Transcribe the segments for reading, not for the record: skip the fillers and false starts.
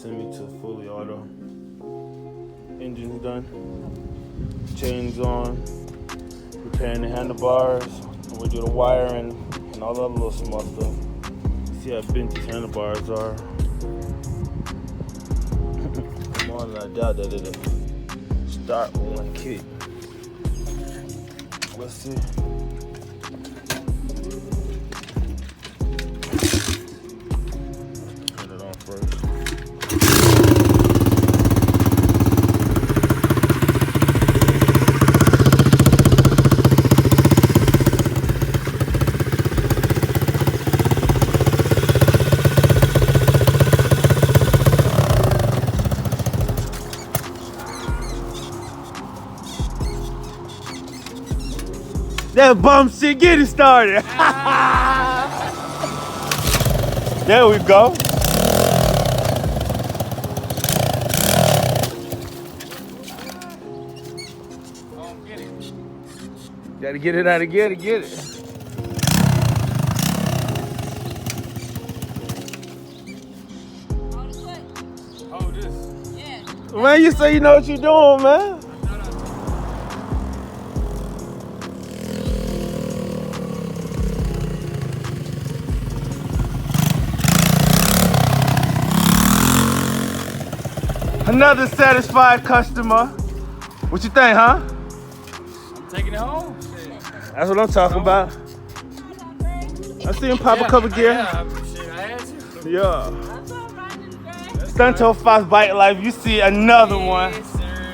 semi to fully auto. Engine's done. Chains on. Repairing the handlebars. We do the wiring and all the other little small stuff. See how bent these handlebars are. More than I doubt that it'll start with one kick. Let's see. Turn it on first. That bum shit, get it started. There we go. Gotta get it out of gear to get it. Hold this. Yeah. Man, you say you know what you're doing, man. Another satisfied customer. What you think, huh? I'm taking it home. That's what I'm talking about. I see him pop a couple gear. Yeah, shit, I had to. Yeah. Stunto Fox Bike Life, you see another one. Yes, sir.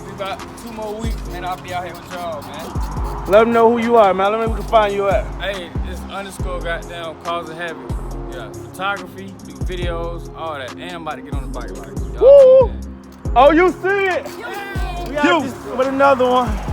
We about 2 more weeks, man. I'll be out here with y'all, man. Let them know who you are, man. Let me know where we can find you at. Hey, this _, goddamn causing havoc. Yeah, photography, do videos, all that. And I'm about to get on the bike like. Woo! Oh, you see it? Yeah. You with another one.